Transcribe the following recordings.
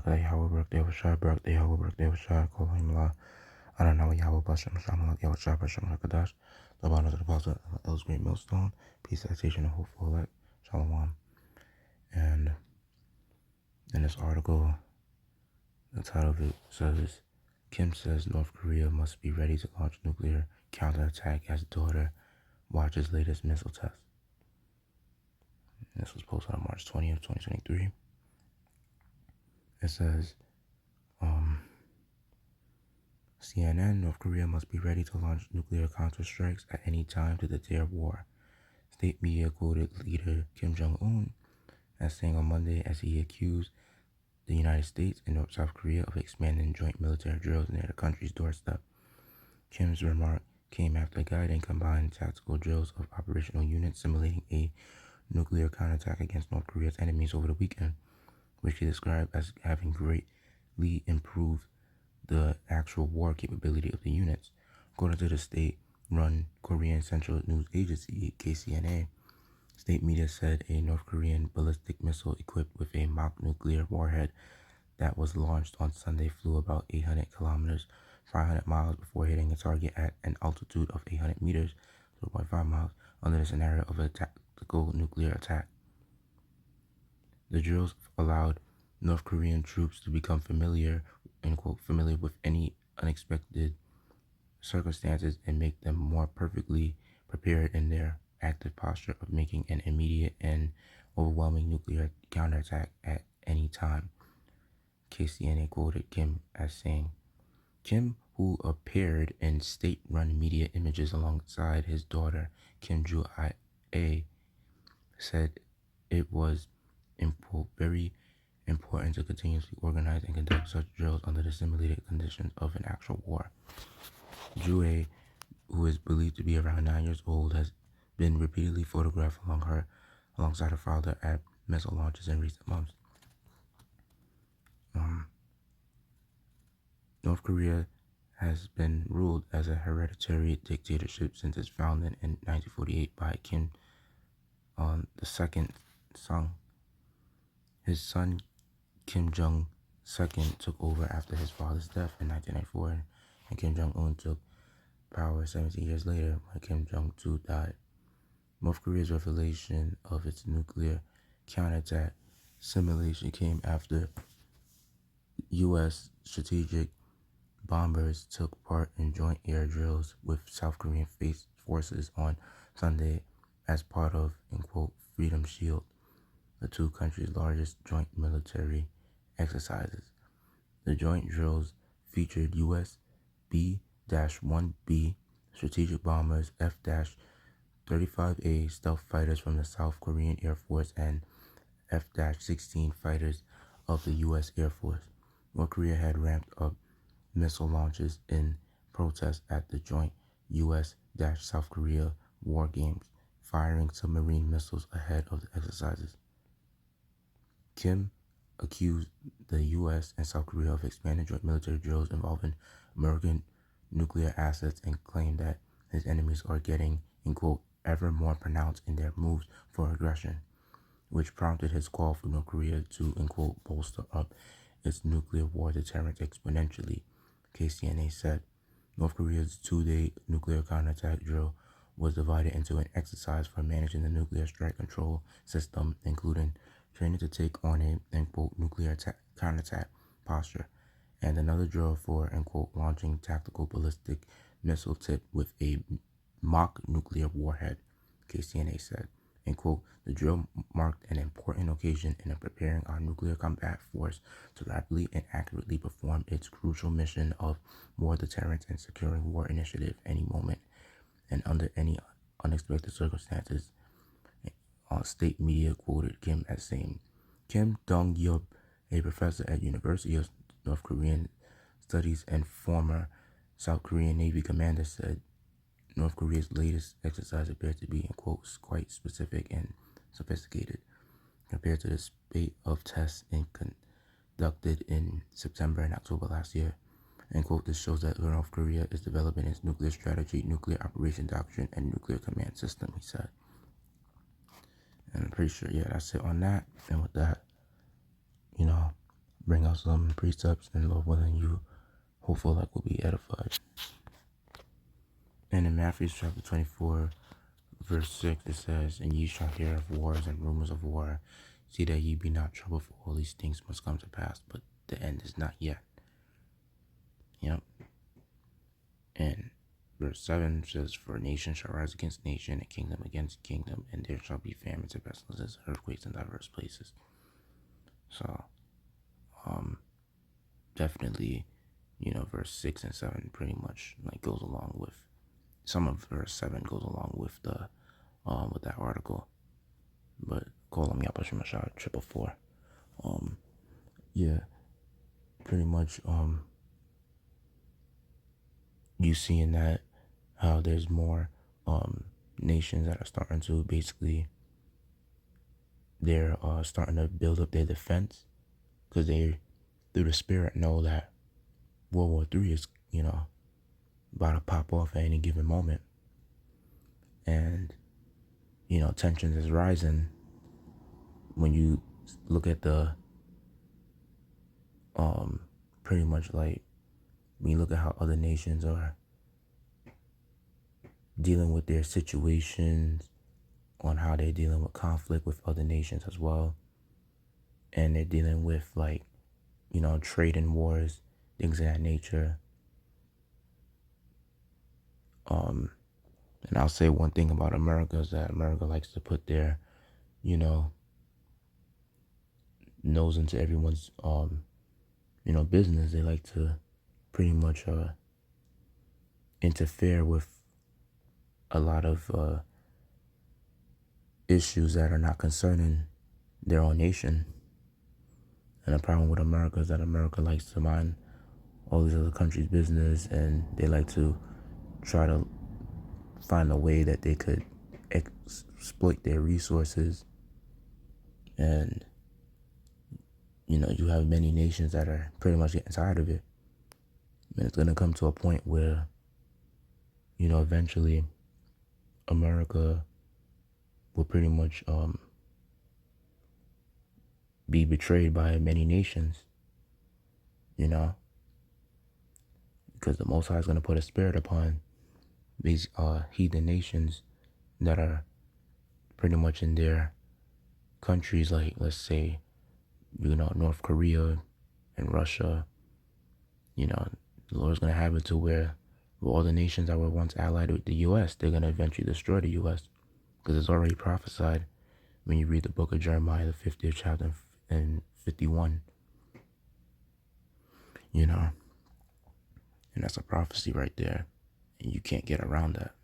WWIII, Kolohimla, Adonai Yahweh, Bashem, Shamalak, Yahweh, Bashem, Hakadash, the bottom of the deposit, L's Great Millstone, peace, citation, and hopeful elect, Shalom. And in this article, the title of it says, Kim says North Korea must be ready to launch nuclear counterattack as daughter watches latest missile test. And this was posted on March 20th, 2023. It says, CNN, North Korea must be ready to launch nuclear counter-strikes at any time to deter war. State media quoted leader Kim Jong-un as saying on Monday as he accused the United States and South Korea of expanding joint military drills near the country's doorstep. Kim's remark came after guiding combined tactical drills of operational units simulating a nuclear counterattack against North Korea's enemies over the weekend, which he described as having greatly improved the actual war capability of the units. According to the state-run Korean Central News Agency, KCNA, state media said a North Korean ballistic missile equipped with a mock nuclear warhead that was launched on Sunday flew about 800 kilometers, 500 miles before hitting a target at an altitude of 800 meters, 0.5 miles, under the scenario of a tactical nuclear attack. The drills allowed North Korean troops to become familiar with any unexpected circumstances and make them more perfectly prepared in their active posture of making an immediate and overwhelming nuclear counterattack at any time. KCNA quoted Kim as saying, Kim, who appeared in state-run media images alongside his daughter, Kim Joo-ae, said it was very important to continuously organize and conduct such drills under the simulated conditions of an actual war. Joo-ae, who is believed to be around 9 years old, has been repeatedly photographed alongside her father at missile launches in recent months. North Korea has been ruled as a hereditary dictatorship since its founding in 1948 by Kim II. His son Kim Jong-II took over after his father's death in 1994, and Kim Jong-un took power 17 years later when Kim Jong-il died. North Korea's revelation of its nuclear counterattack simulation came after U.S. strategic bombers took part in joint air drills with South Korean forces on Sunday as part of, Freedom Shield, the two countries' largest joint military exercises. The joint drills featured U.S. B-1B strategic bombers, F-35A stealth fighters from the South Korean Air Force, and F-16 fighters of the U.S. Air Force. North Korea had ramped up missile launches in protest at the joint U.S.-South Korea war games, firing submarine missiles ahead of the exercises. Kim accused the U.S. and South Korea of expanding joint military drills involving American nuclear assets and claimed that his enemies are getting, ever more pronounced in their moves for aggression, which prompted his call for North Korea to, bolster up its nuclear war deterrent exponentially. KCNA said North Korea's two-day nuclear counterattack drill was divided into an exercise for managing the nuclear strike control system, including training to take on a, nuclear counterattack posture, and another drill for, launching tactical ballistic missile tipped with a mock nuclear warhead, KCNA said. The drill marked an important occasion in preparing our nuclear combat force to rapidly and accurately perform its crucial mission of war deterrence and securing war initiative any moment and under any unexpected circumstances. State media quoted Kim as saying, Kim Dong-yeop, a professor at University of North Korean Studies and former South Korean Navy commander, said North Korea's latest exercise appears to be, quite specific and sophisticated compared to the spate of tests conducted in September and October last year. This shows that North Korea is developing its nuclear strategy, nuclear operation doctrine, and nuclear command system, he said. And I'm pretty sure, that's it on that. And with that, bring out some precepts, and Lord willing, you hopeful like will be edified. And in Matthew chapter 24, verse 6, it says, "And ye shall hear of wars and rumors of war. See that ye be not troubled, for all these things must come to pass, but the end is not yet." Yep. And verse 7 says, "For nation shall rise against nation, and kingdom against kingdom, and there shall be famines and pestilences, earthquakes in diverse places." So, definitely, verse 6 and 7 pretty much like goes along with, some of verse 7 goes along with the with that article. But call me up a shot 444. Yeah, pretty much you seeing that how there's more nations that are starting to basically, they're starting to build up their defense, because they through the spirit know that World War III is about to pop off at any given moment. And tensions is rising. When you look at the pretty much like when you look at how other nations are dealing with their situations, on how they're dealing with conflict with other nations as well, and they're dealing with like trade and wars, things of that nature. And I'll say one thing about America is that America likes to put their nose into everyone's business. They like to pretty much interfere with a lot of issues that are not concerning their own nation. And the problem with America is that America likes to mind all these other countries' business, and they like to try to find a way that they could exploit their resources. And you have many nations that are pretty much getting tired of it. And it's going to come to a point where eventually America will pretty much be betrayed by many nations, because the Most High is going to put a spirit upon these heathen nations that are pretty much in their countries, like let's say North Korea and Russia. The Lord's going to have it to where all the nations that were once allied with the U.S., they're going to eventually destroy the U.S., because it's already prophesied when you read the book of Jeremiah, the 50th chapter and 51. And that's a prophecy right there, and you can't get around that.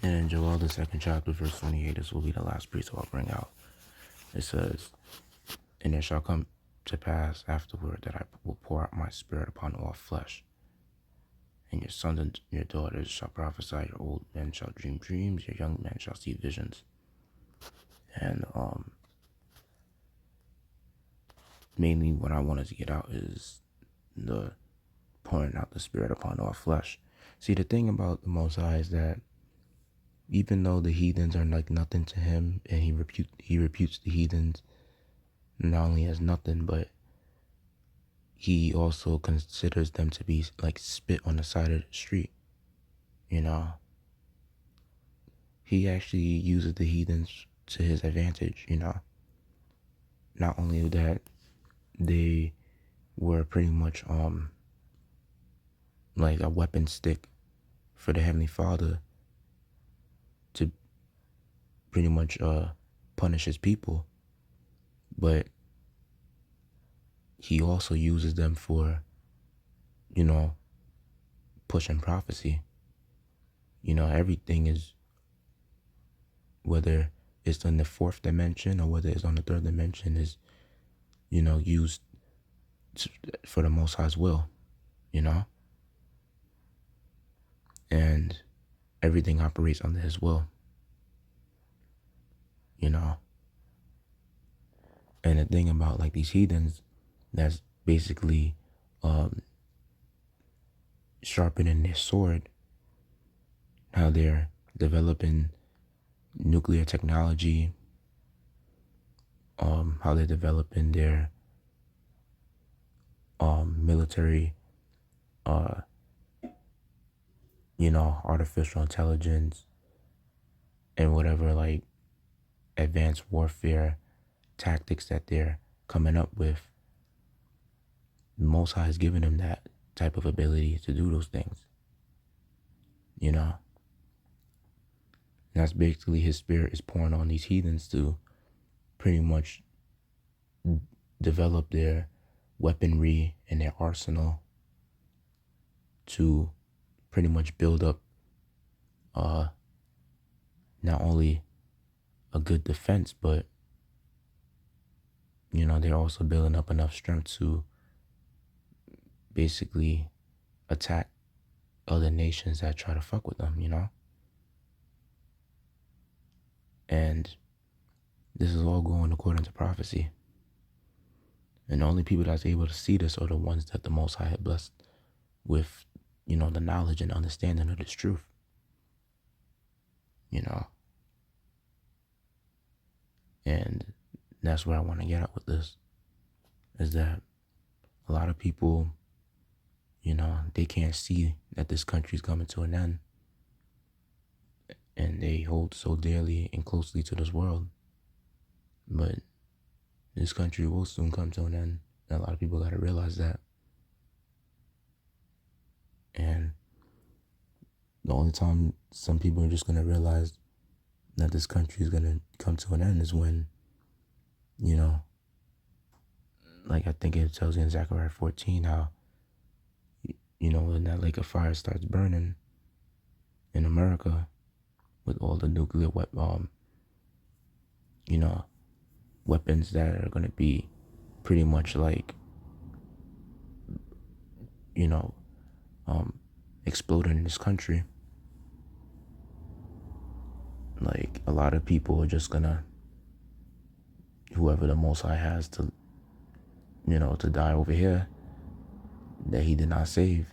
And in Joel, the 2nd chapter, verse 28, this will be the last precept I'll bring out. It says, "And it shall come to pass afterward that I will pour out my spirit upon all flesh. And your sons and your daughters shall prophesy, your old men shall dream dreams, your young men shall see visions." And mainly what I wanted to get out is the pouring out the spirit upon all flesh. See, the thing about the Most High is that even though the heathens are like nothing to him, and he reputes the heathens not only as nothing, but he also considers them to be like spit on the side of the street. He actually uses the heathens to his advantage. Not only that, they were pretty much like a weapon stick for the Heavenly Father to pretty much punish his people, but he also uses them for pushing prophecy. Everything is, whether it's in the 4th dimension or whether it's on the 3rd dimension, is used for the Most High's will. And everything operates under his will. And the thing about like these heathens, that's basically sharpening their sword, how they're developing nuclear technology, how they're developing their military, artificial intelligence and whatever like advanced warfare tactics that they're coming up with. The Most High has given them that type of ability to do those things. And that's basically his spirit is pouring on these heathens to pretty much develop their weaponry and their arsenal to pretty much build up not only a good defense, but they're also building up enough strength to basically attack other nations that try to fuck with them, And this is all going according to prophecy. And the only people that's able to see this are the ones that the Most High had blessed with, the knowledge and understanding of this truth. And that's what I want to get at with this, is that a lot of people, they can't see that this country is coming to an end. And they hold so dearly and closely to this world. But this country will soon come to an end. And a lot of people got to realize that. And the only time some people are just going to realize that this country is going to come to an end is when, like I think it tells you in Zechariah 14 how, when that lake of fire starts burning in America with all the nuclear weapons that are going to be pretty much like, exploding in this country. Like a lot of people are just gonna, whoever the Most High has to, to die over here that he did not save,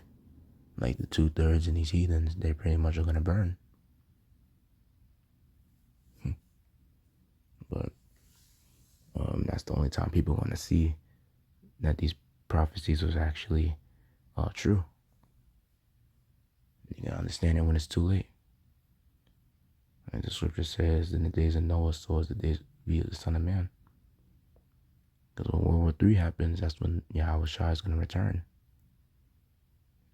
like the 2/3 in these heathens, they pretty much are gonna burn. But that's the only time people want to see that these prophecies was actually true. You gotta understand it when it's too late. And the scripture says, in the days of Noah, so as the days be of the Son of Man. Because when World War III happens, that's when Yasharahla is going to return.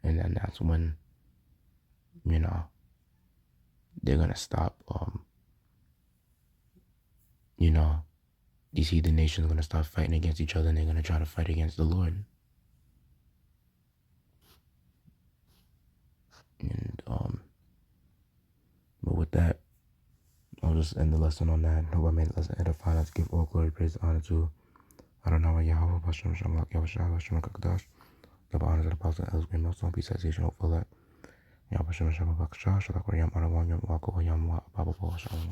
And then that's when, they're going to stop, these heathen nations are going to stop fighting against each other, and they're going to try to fight against the Lord. And, but with that, I'll just end the lesson on that. Hope I made the lesson edifying. To give all glory, praise, and honor to Adonai Yahweh, Hashem, Shamlak, Yasharahla, Hashem, Kakadash. Give honor to the apostles and elders, great milestone, peace, citation, hope for that. Yahweh, Hashem, Shalom, Bakashash, Shalak, Yam, Anawan, Yam, Wako, Yam, Wa, Baba, Shalom.